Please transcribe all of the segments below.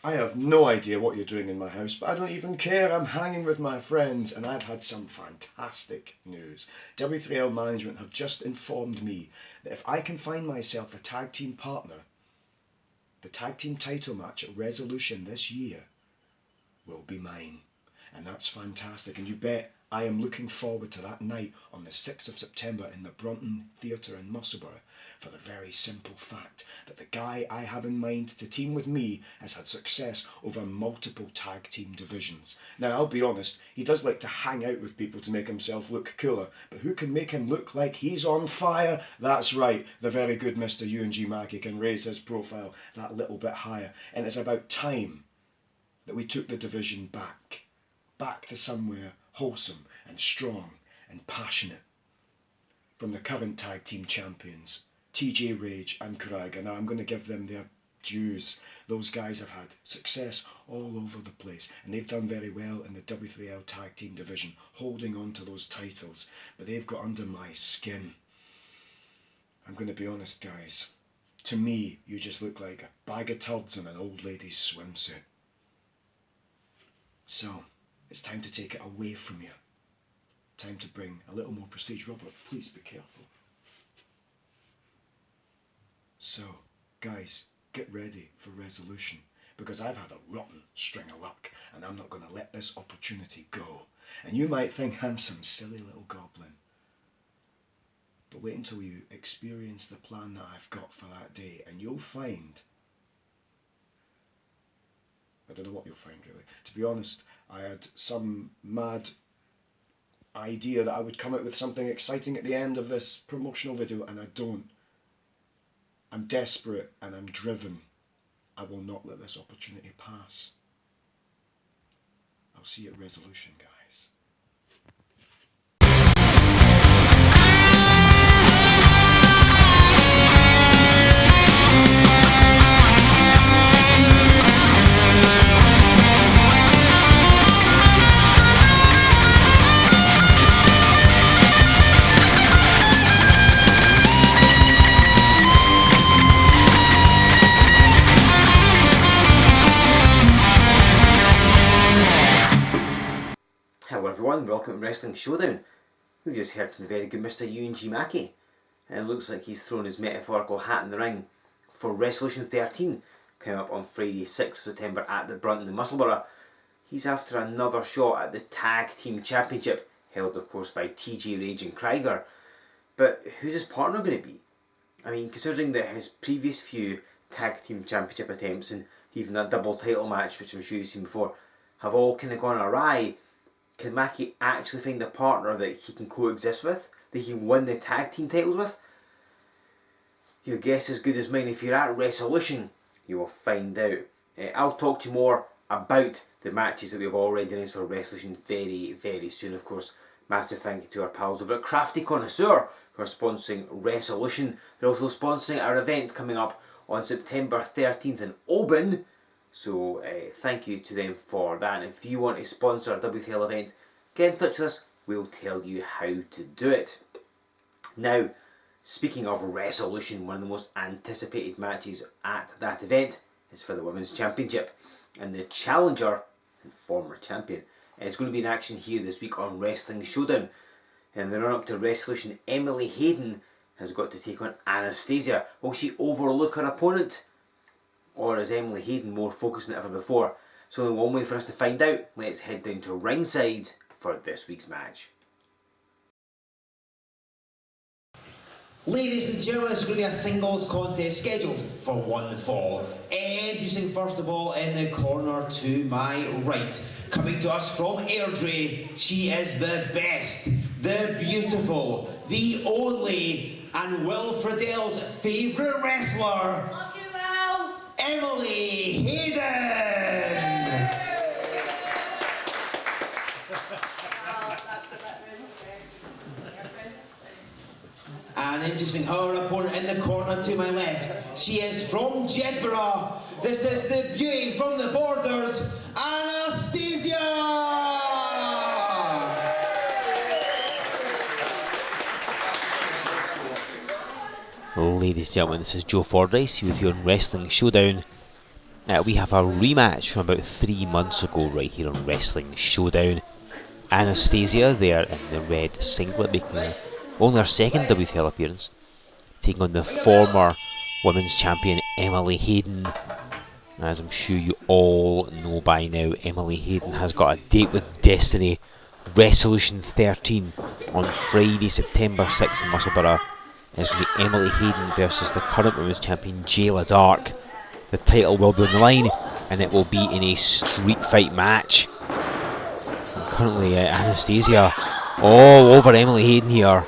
I have no idea what you're doing in my house, but I don't even care. I'm hanging with my friends, and I've had some fantastic news. W3L management have just informed me that if I can find myself a tag team partner, the tag team title match at Resolution this year will be mine. And that's fantastic. And you bet I am looking forward to that night on the 6th of September in the Brunton Theatre in Musselburgh, for the very simple fact that the guy I have in mind to team with me has had success over multiple tag team divisions. Now, I'll be honest, he does like to hang out with people to make himself look cooler, but who can make him look like he's on fire? That's right, the very good Mr. UNG Mackey can raise his profile that little bit higher, and it's about time that we took the division back to somewhere wholesome and strong and passionate. From the current tag team champions, TJ Rage and Kariga. Now I'm going to give them their dues. Those guys have had success all over the place, and they've done very well in the W3L Tag Team division, holding on to those titles, but they've got under my skin. I'm going to be honest, guys. To me, you just look like a bag of turds in an old lady's swimsuit. So, it's time to take it away from you. Time to bring a little more prestige. Robert, please be careful. So, guys, get ready for Resolution, because I've had a rotten string of luck, and I'm not going to let this opportunity go. And you might think I'm some silly little goblin, but wait until you experience the plan that I've got for that day, and you'll find, I don't know what you'll find really. To be honest, I had some mad idea that I would come out with something exciting at the end of this promotional video, and I don't. I'm desperate and I'm driven. I will not let this opportunity pass. I'll see you at Resolution, guys. Hello everyone, welcome to Wrestling Showdown. We've just heard from the very good Mr. UNG Mackey, and it looks like he's thrown his metaphorical hat in the ring for Resolution 13, coming up on Friday 6th of September at the Brunton in Musselburgh. He's after another shot at the Tag Team Championship, held of course by TJ Rage and Krieger. But who's his partner going to be? I mean, considering that his previous few Tag Team Championship attempts, and even that double title match, which I'm sure you've seen before, have all kind of gone awry, can Mackey actually find a partner that he can coexist with, that he can win the tag team titles with? Your guess is as good as mine. If you're at Resolution, you will find out. I'll talk to you more about the matches that we've already announced for Resolution very, very soon. Of course, massive thank you to our pals over at Crafty Connoisseur who are sponsoring Resolution. They're also sponsoring our event coming up on September 13th in Oban. So thank you to them for that. And if you want to sponsor a W3L event, get in touch with us. We'll tell you how to do it. Now, speaking of Resolution, one of the most anticipated matches at that event is for the Women's Championship. And the challenger and former champion is going to be in action here this week on Wrestling Showdown. And the run-up to Resolution, Emily Hayden has got to take on Anastasia. Will she overlook her opponent? Or is Emily Hayden more focused than ever before? So only one way for us to find out. Let's head down to ringside for this week's match. Ladies and gentlemen, it's going to be a singles contest scheduled for one fall. Introducing first of all in the corner to my right, coming to us from Airdrie, she is the best, the beautiful, the only, and Will Friedell's favourite wrestler, Emily Hayden! And introducing her opponent in the corner to my left, she is from Jedburgh. This is the beauty from the borders, Anastasia! Ladies and gentlemen, this is Joe Fordyce with you on Wrestling Showdown. We have a rematch from about 3 months ago right here on Wrestling Showdown. Anastasia there in the red singlet, making only her second W3L appearance, taking on the former women's champion Emily Hayden. As I'm sure you all know by now, Emily Hayden has got a date with Destiny, Resolution 13 on Friday, September 6th in Musselburgh. It's going to be Emily Hayden versus the current women's champion Jayla Dark. The title will be on the line, and it will be in a street fight match. And currently Anastasia all over Emily Hayden here.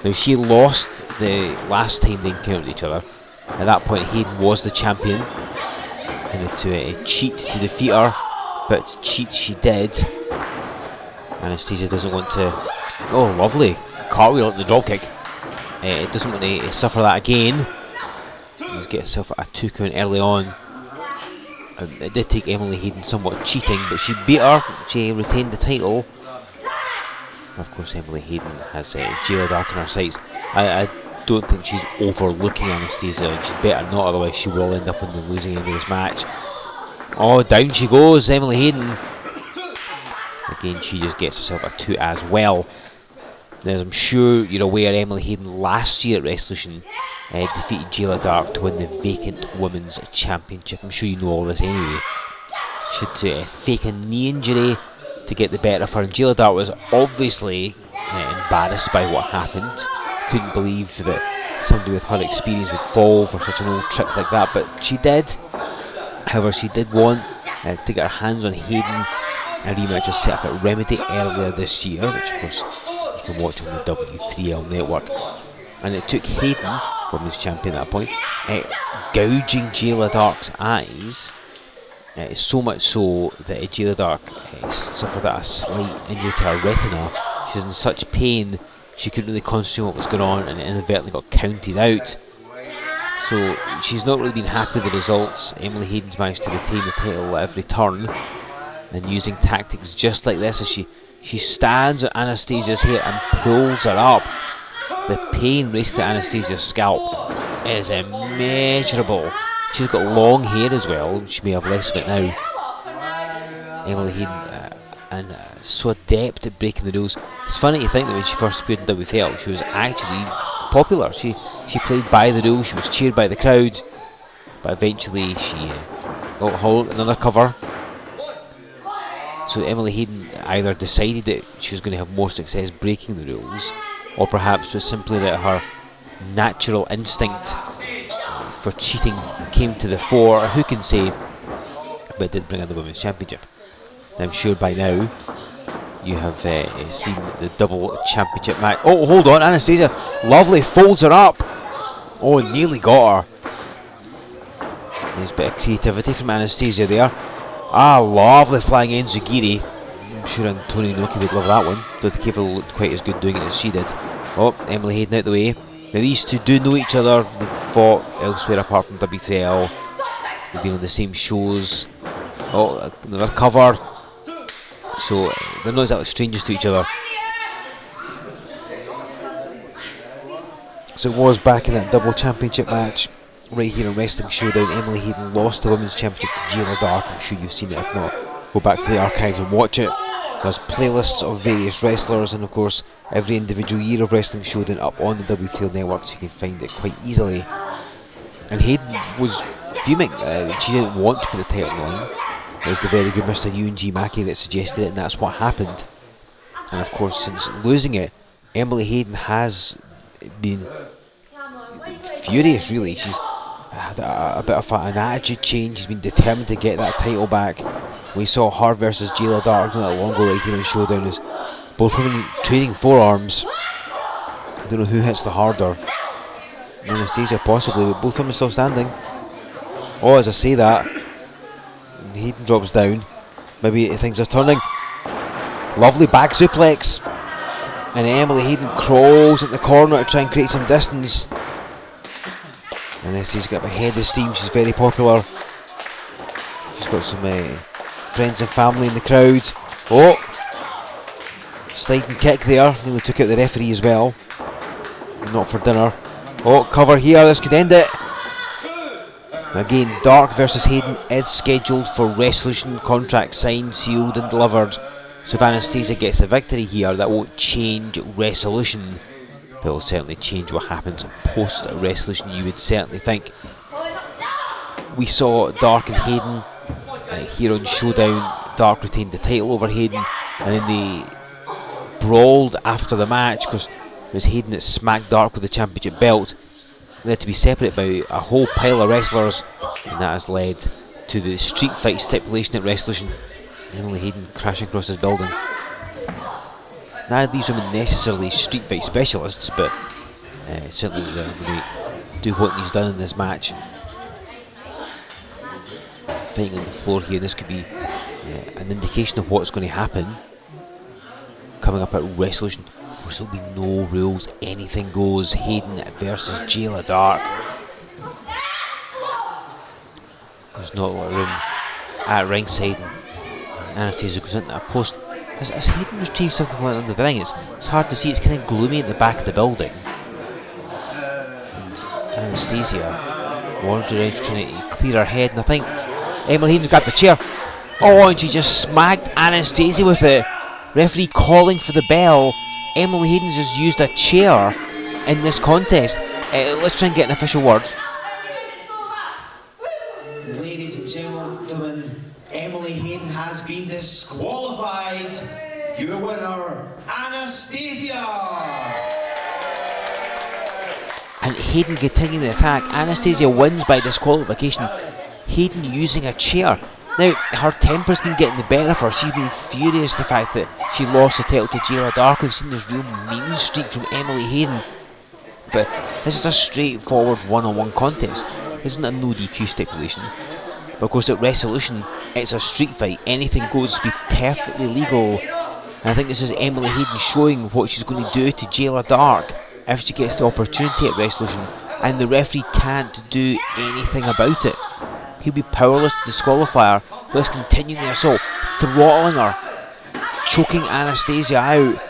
Now, she lost the last time they encountered each other. At that point, Hayden was the champion, and to cheat to defeat her, but cheat she did. Anastasia doesn't want to... Oh, lovely cartwheel at the dropkick. It doesn't want to suffer that again. Let's get herself a 2 count early on. It did take Emily Hayden somewhat cheating, but she beat her. She retained the title. Of course, Emily Hayden has Jayla Dark in her sights. I don't think she's overlooking Anastasia, and she'd better not, otherwise she will end up on the losing end of this match. Oh, down she goes, Emily Hayden. Again, she just gets herself a 2 as well. As I'm sure you're aware, Emily Hayden last year at Resolution defeated Jayla Dark to win the vacant Women's Championship. I'm sure you know all this anyway. She had to fake a knee injury to get the better of her, and Jayla Dark was obviously embarrassed by what happened. Couldn't believe that somebody with her experience would fall for such an old trick like that, but she did. However, she did want to get her hands on Hayden. A rematch was set up at Remedy earlier this year, which of course you can watch on the W3L network. And it took Hayden, women's champion at that point, gouging Jayla Dark's eyes, so much so that Jayla Dark suffered a slight injury to her retina. She was in such pain she couldn't really concentrate on what was going on, and inadvertently got counted out. So she's not really been happy with the results. Emily Hayden's managed to retain the title at every turn, and using tactics just like this as she stands at Anastasia's hair and pulls her up. The pain racing to Anastasia's scalp is immeasurable. She's got long hair as well. She may have less of it now. Emily Hayden so adept at breaking the rules. It's funny to think that when she first appeared in W3L, she was actually popular. She played by the rules. She was cheered by the crowd. But eventually she... another cover. So Emily Hayden either decided that she was going to have more success breaking the rules, or perhaps was simply that her natural instinct for cheating came to the fore. Who can say? But it did bring in the Women's Championship. I'm sure by now you have seen the double championship match. Oh, hold on, Anastasia, lovely, folds her up. Oh, nearly got her. Nice bit of creativity from Anastasia there. Ah, lovely flying enzigiri. I'm sure Antonio Inoki would love that one. Though the Cable looked quite as good doing it as she did. Oh, Emily Hayden out the way. Now these two do know each other. They've fought elsewhere apart from W3L. They've been on the same shows. Oh, another cover. So they're not exactly strangers to each other. So it was back in that double championship match right here in Wrestling Showdown. Emily Hayden lost the Women's Championship to Jayla Dark. I'm sure you've seen it. If not, go back to the archives and watch it. There's playlists of various wrestlers, and of course every individual year of Wrestling Showdown up on the W3L network, so you can find it quite easily. And Hayden was fuming. She didn't want to put the title on. It was the very good Mr. U&G Mackey that suggested it, and that's what happened. And of course, since losing it, Emily Hayden has been furious, really. She's had a bit of an attitude change. She's been determined to get that title back. We saw her versus Jayla Dark not that long ago right here on Showdown, as both women trading forearms. I don't know who hits the harder. Anastasia possibly, but both women still standing. Oh, as I say that, Hayden drops down. Maybe things are turning. Lovely back suplex. And Emily Hayden crawls at the corner to try and create some distance. Anastasia's got a head of steam. She's very popular. She's got some friends and family in the crowd. Oh! Sliding kick there. Nearly took out the referee as well. Not for dinner. Oh, cover here. This could end it. Again, Dark versus Hayden is scheduled for resolution, contract signed, sealed and delivered. So if Anastasia gets the victory here, that won't change resolution, but it'll certainly change what happens post resolution, you would certainly think. We saw Dark and Hayden here on Showdown. Dark retained the title over Hayden, and then they brawled after the match because it was Hayden that smacked Dark with the championship belt. They had to be separated by a whole pile of wrestlers, and that has led to the street fight stipulation at resolution. Emily Hayden crashing across his building. None of these women necessarily street fight specialists, but certainly they're going to do what he's done in this match. Fighting on the floor here, this could be an indication of what's going to happen coming up at resolution. Of course, there'll be no rules, anything goes. Hayden versus Jayla Dark. There's not a lot of room at ringside. Anastasia goes into a post. Has Hayden retrieved something under the ring? It's hard to see, it's kind of gloomy at the back of the building. And Anastasia wandered around trying to clear her head, and I think Emily Hayden's grabbed the chair. Oh, and she just smacked Anastasia with it. Referee calling for the bell. Emily Hayden's just used a chair in this contest. Let's try and get an official word. Ladies and gentlemen, Emily Hayden has been disqualified. Your winner, Anastasia. And Hayden continuing the attack. Anastasia wins by disqualification. Hayden using a chair. Now, her temper's been getting the better of her. She's been furious the fact that she lost the title to Jayla Dark. We've seen this real mean streak from Emily Hayden. But this is a straightforward one-on-one contest. This isn't a no DQ stipulation. But of course at resolution, it's a street fight. Anything goes to be perfectly legal. And I think this is Emily Hayden showing what she's going to do to Jayla Dark if she gets the opportunity at resolution. And the referee can't do anything about it. He'll be powerless to disqualify her, but let's continue the assault, throttling her, choking Anastasia out.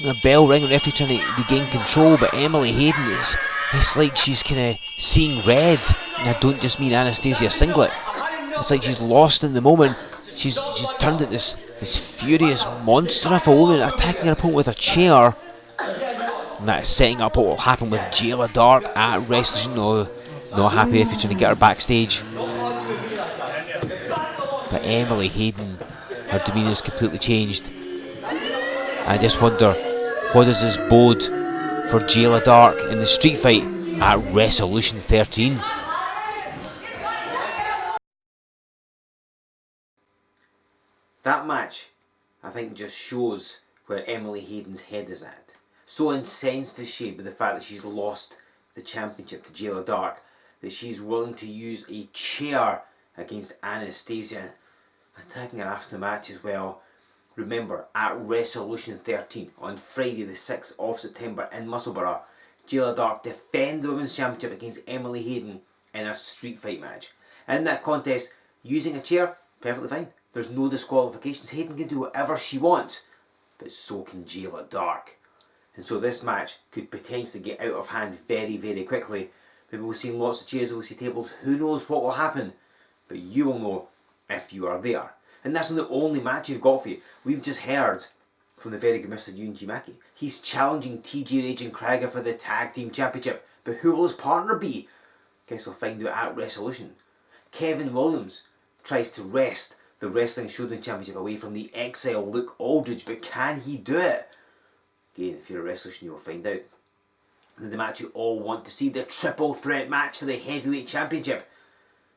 And a bell ring, referee trying to regain control, but Emily Hayden it's like she's kind of seeing red. And I don't just mean Anastasia singlet. It's like she's lost in the moment. She's turned into this furious monster of a woman, attacking her opponent with a chair. And that is setting up what will happen with Jayla Dark at resolution. Not happy if you're trying to get her backstage. But Emily Hayden, her demeanour is completely changed. I just wonder, what does this bode for Jayla Dark in the street fight at Resolution 13? That match, I think, just shows where Emily Hayden's head is at. So incensed is she by the fact that she's lost the championship to Jayla Dark, that she's willing to use a chair against Anastasia, attacking her after the match as well. Remember, at Resolution 13 on Friday the 6th of September in Musselburgh, Jayla Dark defends the Women's Championship against Emily Hayden in a street fight match. In that contest, using a chair, perfectly fine. There's no disqualifications. Hayden can do whatever she wants, but so can Jayla Dark. And so this match could potentially get out of hand very, very quickly. Maybe we'll see lots of chairs, we'll see tables, who knows what will happen. But you will know if you are there. And that's not the only match you've got for you. We've just heard from the very good Mr. Mackey. He's challenging TJ Rage and Craiger for the Tag Team Championship. But who will his partner be? Guess we'll find out at Resolution. Kevin Williams tries to wrest the Wrestling Showdown Championship away from the exile Luke Aldridge, but can he do it? Again, if you're at Resolution, you will find out. And the match you all want to see, the triple threat match for the Heavyweight Championship.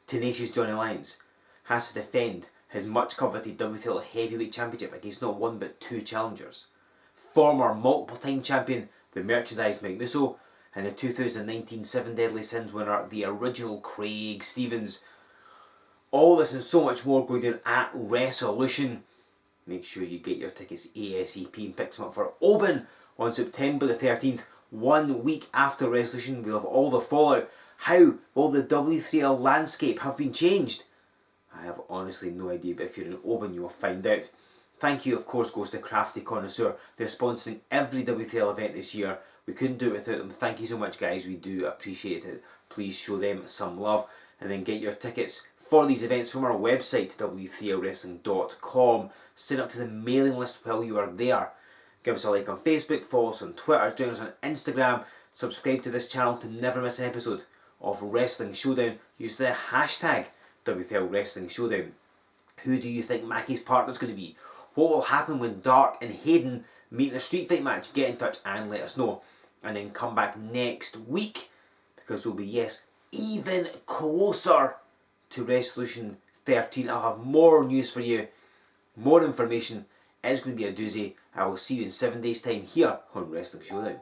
Tenacious Johnny Lyons has to defend his much coveted W3L Heavyweight Championship against not one but two challengers. Former multiple time champion, the merchandise Mike Musso, and the 2019 Seven Deadly Sins winner, the original Craig Stevens. All this and so much more going down at Resolution. Make sure you get your tickets ASAP and pick them up for Oban on September the 13th. 1 week after Resolution, we'll have all the fallout. How will the W3L landscape have been changed? I have honestly no idea, but if you're in Oban, you will find out. Thank you, of course, goes to Crafty Connoisseur. They're sponsoring every W3L event this year, We couldn't do it without them. Thank you so much, guys. We do appreciate it. Please show them some love, and then get your tickets for these events from our website, w3lwrestling.com. Sign up to the mailing list while you are there. Give us a like on Facebook, follow us on Twitter, join us on Instagram, subscribe to this channel to never miss an episode of Wrestling Showdown. Use the hashtag W3L Wrestling Showdown. Who do you think Mackey's partner's going to be? What will happen when Dark and Hayden meet in a street fight match? Get in touch and let us know. And then come back next week, because we'll be, yes, even closer to Resolution 13. I'll have more news for you, more information. It's going to be a doozy. I will see you in 7 days' time here on Wrestling Showdown.